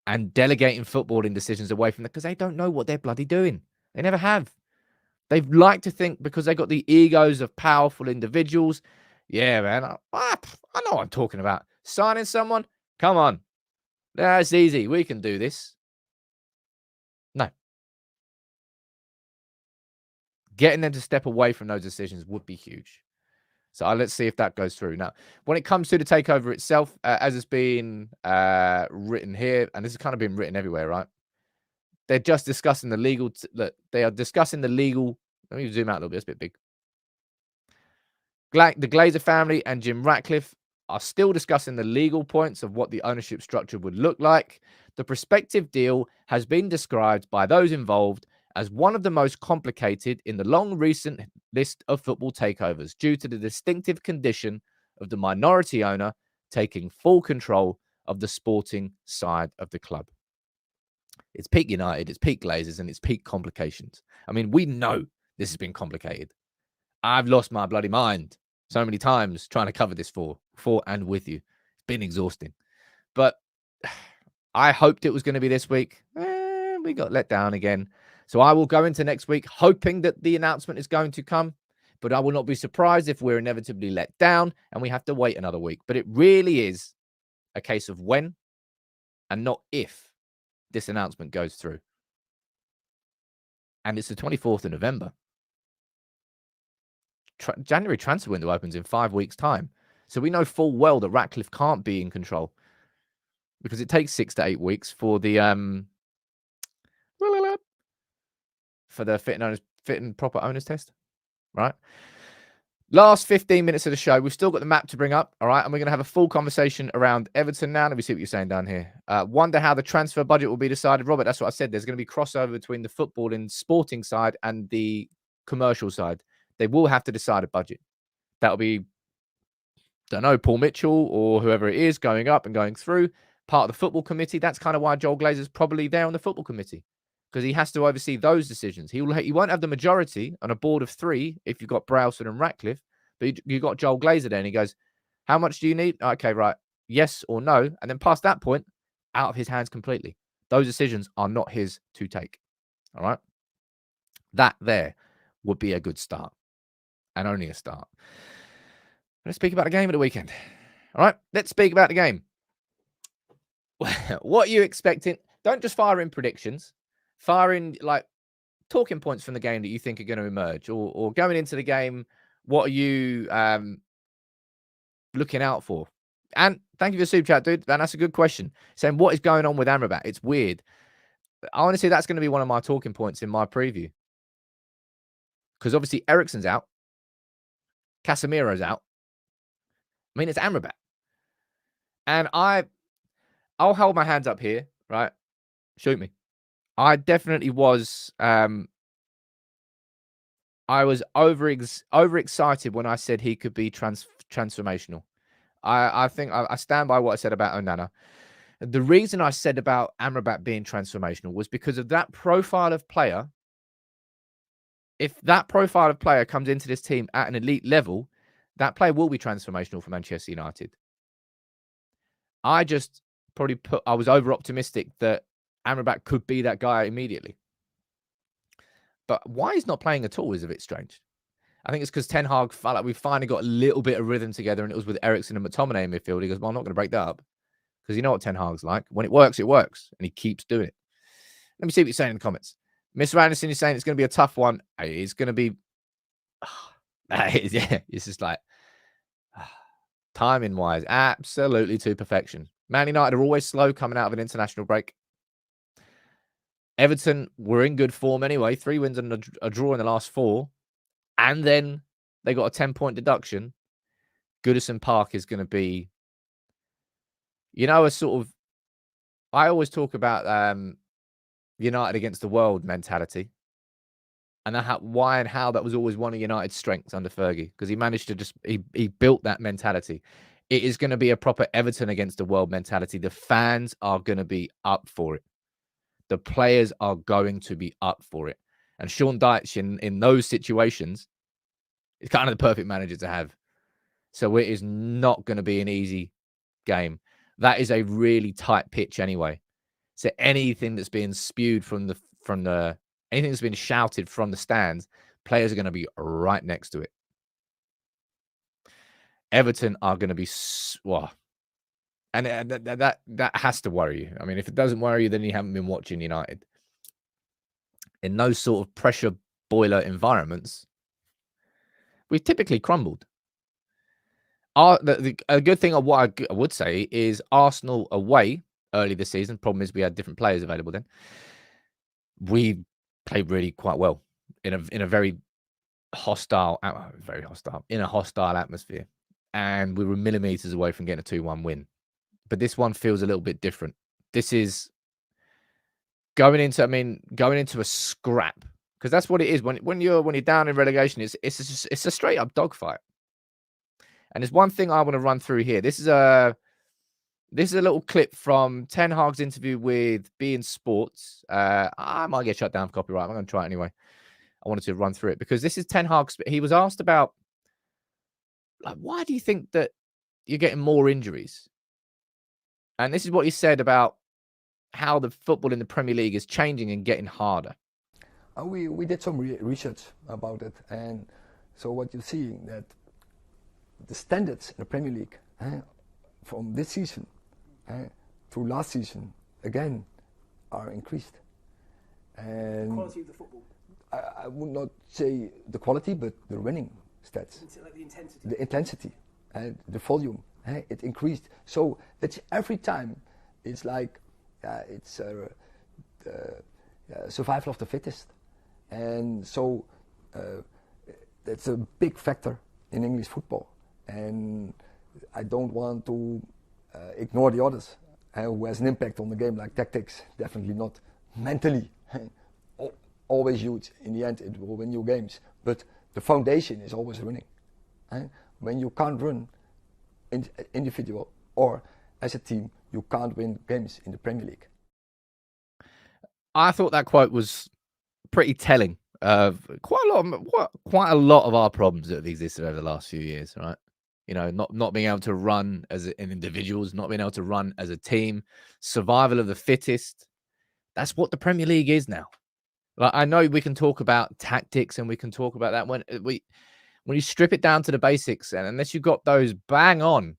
And delegating footballing decisions away from them because they don't know what they're bloody doing. They never have. They like to think because they got the egos of powerful individuals. Yeah, man, I know what I'm talking about. Signing someone? Come on. That's easy. We can do this. No. Getting them to step away from those decisions would be huge. So let's see if that goes through. Now, when it comes to the takeover itself, as it's been written here, and this has kind of been written everywhere, right? They're just discussing the legal. They are discussing the legal. Let me zoom out a little bit. It's a bit big. The Glazer family and Jim Ratcliffe are still discussing the legal points of what the ownership structure would look like. The prospective deal has been described by those involved as one of the most complicated in the long recent list of football takeovers due to the distinctive condition of the minority owner taking full control of the sporting side of the club. It's peak United, it's peak Glazers, and it's peak complications. I mean, we know this has been complicated. I've lost my bloody mind so many times trying to cover this for and with you. It's been exhausting. But I hoped it was going to be this week. We got let down again. So I will go into next week hoping that the announcement is going to come. But I will not be surprised if we're inevitably let down and we have to wait another week. But it really is a case of when and not if this announcement goes through. And it's the 24th of November. January transfer window opens in 5 weeks' time. So we know full well that Ratcliffe can't be in control because it takes 6 to 8 weeks for the fit and proper owners test, right? Last 15 minutes of the show. We've still got the map to bring up, all right? And we're going to have a full conversation around Everton now. Let me see what you're saying down here. Wonder how the transfer budget will be decided. Robert, that's what I said. There's going to be crossover between the football and sporting side and the commercial side. They will have to decide a budget. That'll be, don't know, Paul Mitchell or whoever it is going up and going through. Part of the football committee. That's kind of why Joel Glazer's probably there on the football committee, because he has to oversee those decisions. He won't have the majority on a board of 3 if you've got Browson and Ratcliffe, but you've got Joel Glazer there, and he goes, how much do you need? Okay, right. Yes or no. And then past that point, out of his hands completely. Those decisions are not his to take. All right? That there would be a good start, and only a start. Let's speak about the game of the weekend. All right? Let's speak about the game. What are you expecting? Don't just fire in predictions. Fire in like talking points from the game that you think are going to emerge, or going into the game, what are you looking out for? And thank you for the super chat, dude. And that's a good question. Saying what is going on with Amrabat? It's weird. Honestly, that's going to be one of my talking points in my preview. Because obviously Eriksen's out. Casemiro's out. I mean, it's Amrabat. And I'll hold my hands up here, right? Shoot me. I definitely was I was overexcited when I said he could be transformational. I think I stand by what I said about Onana. The reason I said about Amrabat being transformational was because of that profile of player. If that profile of player comes into this team at an elite level, that player will be transformational for Manchester United. I just I was over optimistic that Amrabat could be that guy immediately. But why he's not playing at all is a bit strange. I think it's because Ten Hag felt like we finally got a little bit of rhythm together, and it was with Eriksen and McTominay in midfield. He goes, well, I'm not going to break that up. Because you know what Ten Hag's like. When it works, it works. And he keeps doing it. Let me see what you're saying in the comments. Mr. Anderson is saying it's going to be a tough one. It's going to be... yeah, it's just like... timing-wise, absolutely to perfection. Man United are always slow coming out of an international break. Everton were in good form anyway. 3 wins and a draw in the last 4. And then they got a 10-point deduction. Goodison Park is going to be, a sort of... I always talk about United against the world mentality. And why and how that was always one of United's strengths under Fergie. Because he managed to he built that mentality. It is going to be a proper Everton against the world mentality. The fans are going to be up for it. The players are going to be up for it. And Sean Dyche in those situations is kind of the perfect manager to have. So it is not going to be an easy game. That is a really tight pitch anyway. So anything that's being spewed from anything that's been shouted from the stands, players are going to be right next to it. Everton are going to be and that has to worry you. I mean, if it doesn't worry you, then you haven't been watching United. In those sort of pressure boiler environments, we've typically crumbled. A good thing of what I would say is Arsenal away early this season. Problem is we had different players available then. We played really quite well in a very hostile, in a hostile atmosphere. And we were millimeters away from getting a 2-1 win. But this one feels a little bit different. This is going into a scrap, because that's what it is. When you're down in relegation, it's a straight up dogfight. And there's one thing I want to run through here. This is a little clip from Ten Hag's interview with beIN Sports. I might get shut down for copyright. I'm going to try it anyway. I wanted to run through it because this is Ten Hag. He was asked about like, why do you think that you're getting more injuries? And this is what you said about how the football in the Premier League is changing and getting harder. We did some research about it, and so what you're seeing that the standards in the Premier League from this season to last season again are increased. And quality of the football. I would not say the quality, but the winning stats. Like the intensity. The intensity and the volume, it increased. So it's every time. It's like it's survival of the fittest, and so that's a big factor in English football. And I don't want to ignore the others who has an impact on the game, like tactics. Definitely not. Mentally, always huge. In the end, it will win you games. But the foundation is always winning. When you can't run individual or as a team, you can't win games in the Premier League. I thought that quote was pretty telling of quite a lot of our problems that have existed over the last few years, right? You know, not being able to run as individuals, not being able to run as a team, survival of the fittest. That's what the Premier League is now. Like, I know we can talk about tactics and we can talk about that when you strip it down to the basics, and unless you've got those bang on,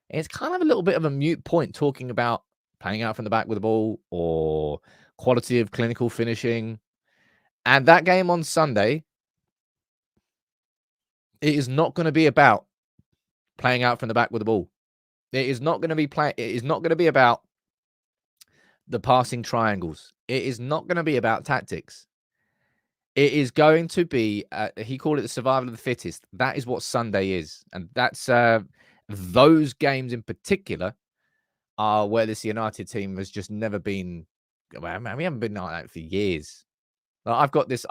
it's kind of a little bit of a moot point talking about playing out from the back with the ball or quality of clinical finishing. And that game on Sunday, it is not going to be about playing out from the back with the ball. It is not going to be It is not going to be about the passing triangles. It is not going to be about tactics. It is going to be, he called it the survival of the fittest. That is what Sunday is. And that's those games in particular are where this United team has just never been. Well, man, we haven't been like that for years. I've got this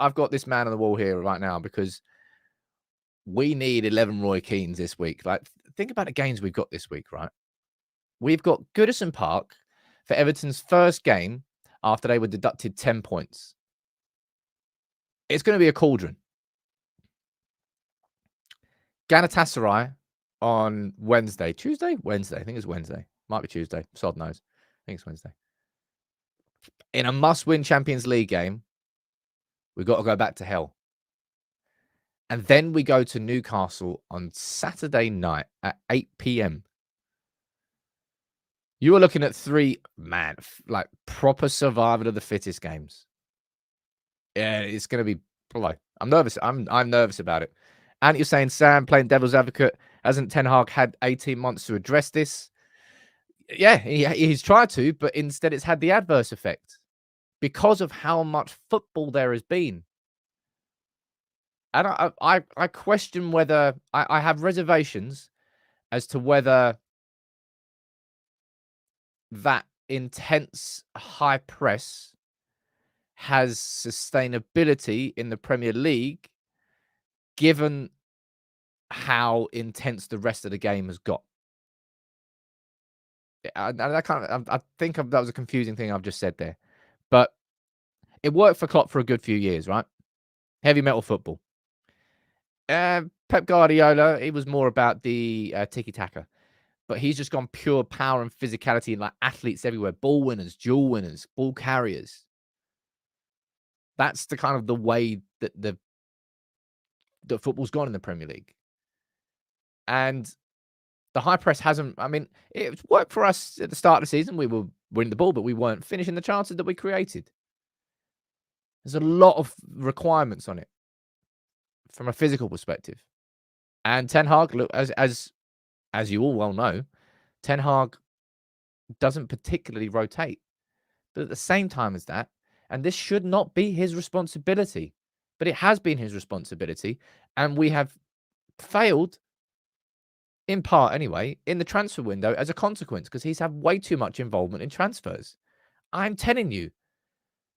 man on the wall here right now because we need 11 Roy Keanes this week. Like, think about the games we've got this week, right? We've got Goodison Park for Everton's first game after they were deducted 10 points. It's going to be a cauldron. Galatasaray on Wednesday. Wednesday. I think it's Wednesday. Might be Tuesday. Sod knows. I think it's Wednesday. In a must-win Champions League game, we've got to go back to hell. And then we go to Newcastle on Saturday night at 8 p.m. You are looking at three, like proper survival of the fittest games. Yeah, it's going to be like, I'm nervous. I'm nervous about it. And you're saying, Sam, playing devil's advocate, hasn't Ten Hag had 18 months to address this? Yeah, he's tried to, but instead it's had the adverse effect because of how much football there has been. And I question whether I have reservations as to whether that intense high press has sustainability in the Premier League, given how intense the rest of the game has got. I think that was a confusing thing I've just said there, but it worked for Klopp for a good few years, right? Heavy metal football. Pep Guardiola, he was more about the tiki-taka, but he's just gone pure power and physicality, and like athletes everywhere, ball winners, duel winners, ball carriers. That's the kind of the way that the football's gone in the Premier League. And the high press hasn't, I mean, it worked for us at the start of the season. We were winning the ball, but we weren't finishing the chances that we created. There's a lot of requirements on it from a physical perspective. And Ten Hag, look, as you all well know, Ten Hag doesn't particularly rotate. But at the same time as that, and this should not be his responsibility, but it has been his responsibility, and we have failed, in part anyway, in the transfer window as a consequence, because he's had way too much involvement in transfers. I'm telling you,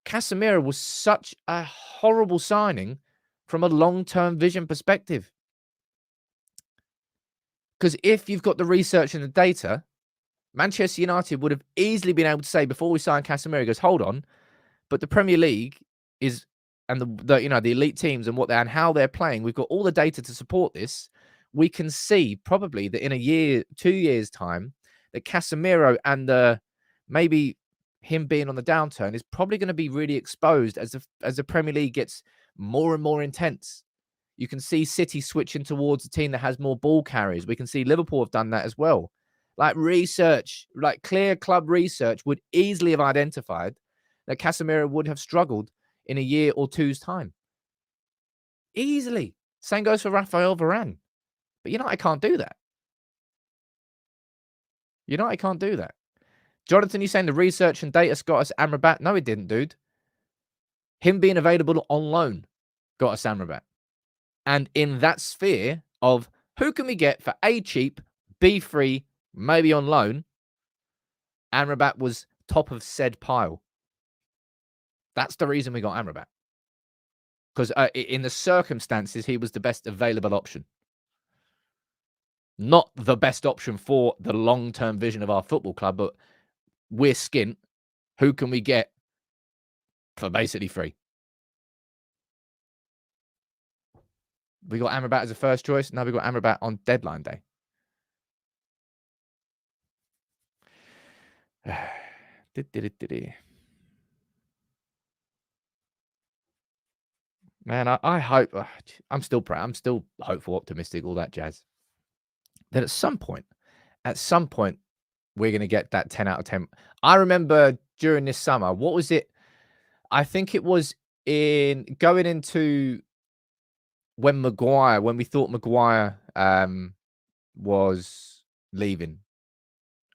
Casemiro was such a horrible signing from a long-term vision perspective. Because if you've got the research and the data, Manchester United would have easily been able to say before we signed Casemiro, he goes, hold on, but the Premier League is, and the elite teams and what they and how they're playing, we've got all the data to support this. we can see probably that in a year, 2 years' time, that Casemiro and maybe him being on the downturn is probably going to be really exposed as the Premier League gets more and more intense. You can see City switching towards a team that has more ball carriers. We can see Liverpool have done that as well. Like research, like clear club research would easily have identified that Casemiro would have struggled in a year or two's time. Easily. Same goes for Raphael Varane. But United can't do that. United can't do that. Jonathan, you saying the research and data got us Amrabat? No, it didn't, dude. Him being available on loan got us Amrabat. And in that sphere of who can we get for A, cheap, B, free, maybe on loan, Amrabat was top of said pile. That's the reason we got Amrabat. Because in the circumstances, he was the best available option. Not the best option for the long-term vision of our football club, but we're skint. Who can we get for basically free? We got Amrabat as a first choice. Now we got Amrabat on deadline day. Man, I hope. I'm still proud. I'm still hopeful, optimistic, all that jazz. That at some point, we're going to get that 10 out of 10. I remember during this summer, what was it? I think it was in going into when we thought Maguire was leaving.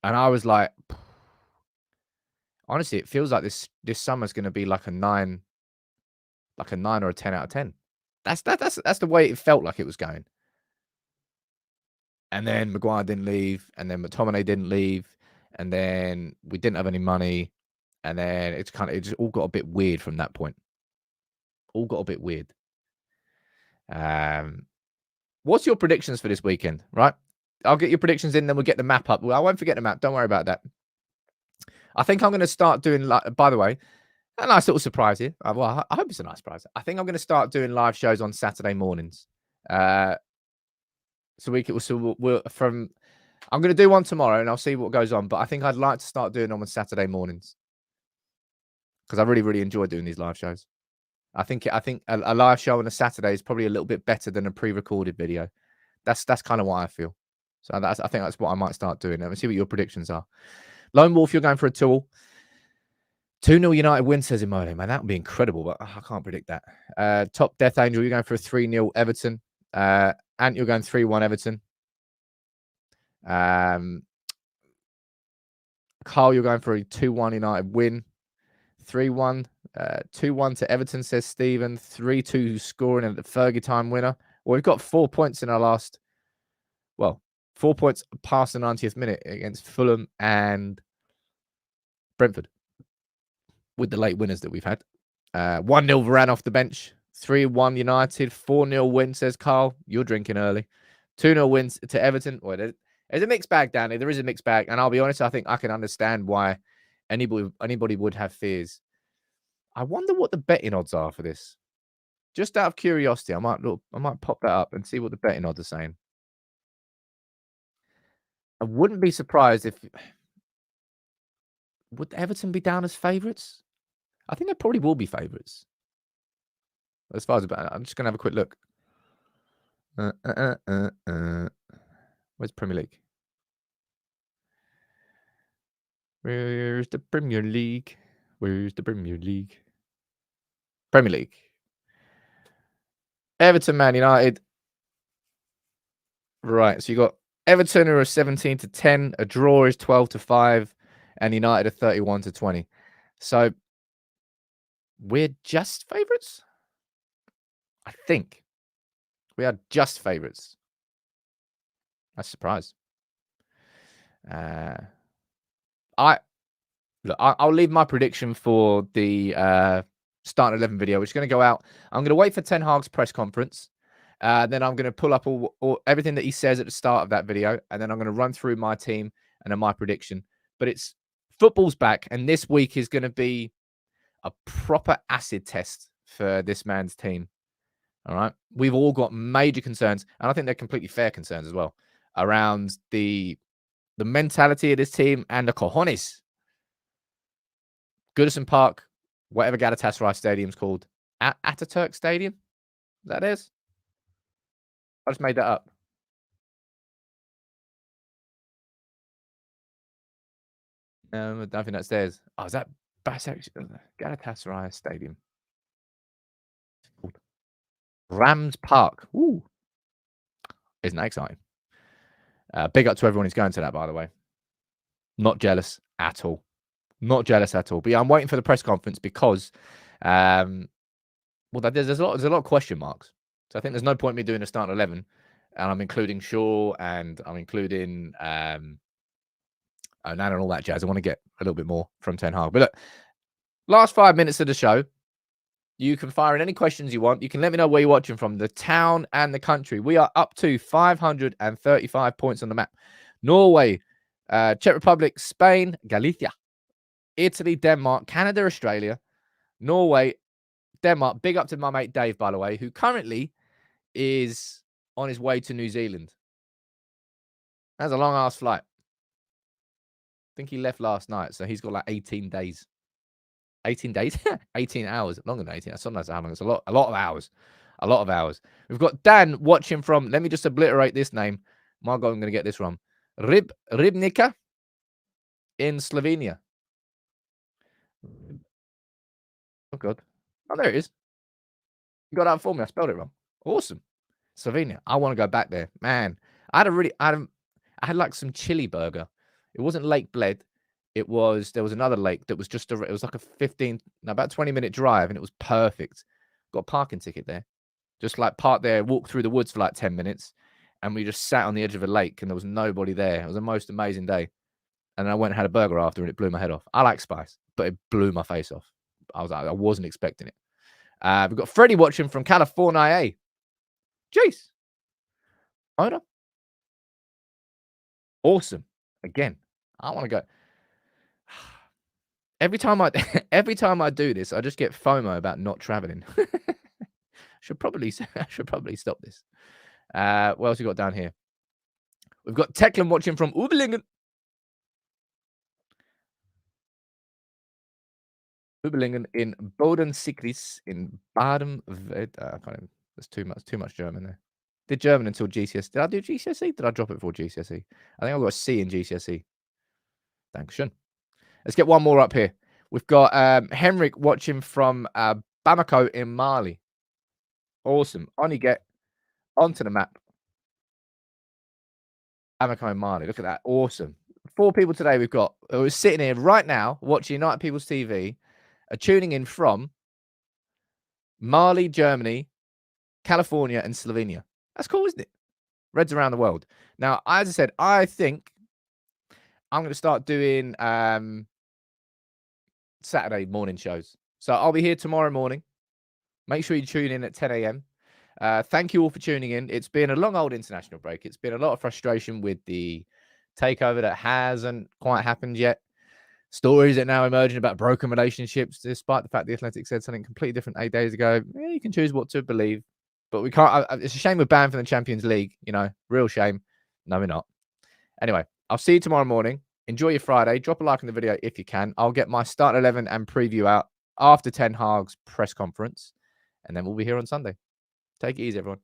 And I was like, honestly, it feels like this summer's going to be like a 9 or a 10 out of 10. That's the way it felt like it was going. And then Maguire didn't leave, and then McTominay didn't leave, and then we didn't have any money, and then it just all got a bit weird from that point. All got a bit weird. What's your predictions for this weekend? Right, I'll get your predictions in, then we'll get the map up. Well, I won't forget the map. Don't worry about that. I think I'm going to start doing. By the way, a nice little surprise here. Well, I hope it's a nice surprise. I think I'm going to start doing live shows on Saturday mornings. So I'm going to do one tomorrow and I'll see what goes on. But I think I'd like to start doing them on Saturday mornings because I really, really enjoy doing these live shows. I think a live show on a Saturday is probably a little bit better than a pre-recorded video. That's kind of what I feel. So I think that's what I might start doing. Let me see what your predictions are. Lone Wolf, you're going for a 2-2 United win, says Imole. Man, that would be incredible, but I can't predict that. Top Death Angel, you're going for a 3-0 Everton. Ant, you're going 3-1 Everton. Carl, you're going for a 2-1 United win. 3-1. 2-1 to Everton, says Stephen. 3-2 scoring at the Fergie time winner. Well, we've got 4 points in our last... Well, 4 points past the 90th minute against Fulham and Brentford with the late winners that we've had. 1-0 Varane off the bench. 3-1 United. 4-0 win, says Carl. You're drinking early. 2-0 wins to Everton. Well, there's a mixed bag down here. There is a mixed bag. And I'll be honest, I think I can understand why anybody would have fears. I wonder what the betting odds are for this. Just out of curiosity, I might pop that up and see what the betting odds are saying. I wouldn't be surprised if... Would Everton be down as favourites? I think they probably will be favourites. As far as about, I'm just going to have a quick look. Where's Premier League? Where's the Premier League? Where's the Premier League? Premier League. Everton, Man United. Right, so you got Everton are 17-10, a draw is 12-5, and United are 31-20. So we're just favourites? I think we are just favourites. That's a surprise. I'll leave my prediction for the starting 11 video, which is going to go out. I'm going to wait for Ten Hag's press conference. Then I'm going to pull up all everything that he says at the start of that video, and then I'm going to run through my team and then my prediction. But football's back, and this week is going to be a proper acid test for this man's team. All right. We've all got major concerns, and I think they're completely fair concerns as well, around the mentality of this team and the cojones. Goodison Park, whatever Galatasaray Stadium's called, Ataturk Stadium. That is. I just made that up. I don't think that's theirs. Oh, is that Galatasaray Stadium? It's called Rams Park. Ooh. Isn't that exciting? Big up to everyone who's going to that, by the way. Not jealous at all. Not jealous at all. But yeah, I'm waiting for the press conference because, there's a lot of question marks. So I think there's no point in me doing a start 11, and I'm including Shaw and I'm including Onana and all that jazz. I want to get a little bit more from Ten Hag. But look, last 5 minutes of the show, you can fire in any questions you want. You can let me know where you're watching from, the town and the country. We are up to 535 points on the map. Norway, Czech Republic, Spain, Galicia, Italy, Denmark, Canada, Australia, Norway, Denmark. Big up to my mate Dave, by the way, who currently is on his way to New Zealand. That's a long-ass flight. I think he left last night, so he's got like 18 days. 18 days? 18 hours. Longer than 18. Sometimes how long? It's a lot of hours. A lot of hours. We've got Dan watching from, let me just obliterate this name. My God, I'm going to get this wrong. Ribnica in Slovenia. Oh, God. Oh, there it is. You got that for me. I spelled it wrong. Awesome. Slovenia. I want to go back there. Man, I had like some chili burger. It wasn't Lake Bled. There was another lake that was it was like about 20-minute drive, and it was perfect. Got a parking ticket there. Just like parked there, walked through the woods for like 10 minutes, and we just sat on the edge of a lake, and there was nobody there. It was the most amazing day. And then I went and had a burger after, and it blew my head off. I like spice, but it blew my face off. I wasn't expecting it. We've got Freddie watching from California. Jeez. Owner. Awesome. Again, I want to go. Every time I do this, I just get FOMO about not traveling. I should probably stop this. What else we got down here? We've got Teklan watching from Ubelingen. Ubelingen in Bodensickris in Baden. There's too much German there. Did German until GCSE. Did I do GCSE? Did I drop it before GCSE? I think I got a C in GCSE. Dankeschön. Let's get one more up here. We've got Henrik watching from Bamako in Mali. Awesome. On you get. Onto the map. Bamako in Mali. Look at that. Awesome. 4 people today we've got who are sitting here right now watching United People's TV, are tuning in from Mali, Germany, California, and Slovenia. That's cool, isn't it? Reds around the world. Now, as I said, I think I'm going to start doing Saturday morning shows. So I'll be here tomorrow morning. Make sure you tune in at 10 a.m. Thank you all for tuning in. It's been a long old international break. It's been a lot of frustration with the takeover that hasn't quite happened yet. Stories that are now emerging about broken relationships, despite the fact the Athletic said something completely different 8 days ago. Yeah, you can choose what to believe. But we can't. It's a shame we're banned from the Champions League. Real shame. No, we're not. Anyway, I'll see you tomorrow morning. Enjoy your Friday. Drop a like on the video if you can. I'll get my start 11 and preview out after Ten Hag's press conference. And then we'll be here on Sunday. Take it easy, everyone.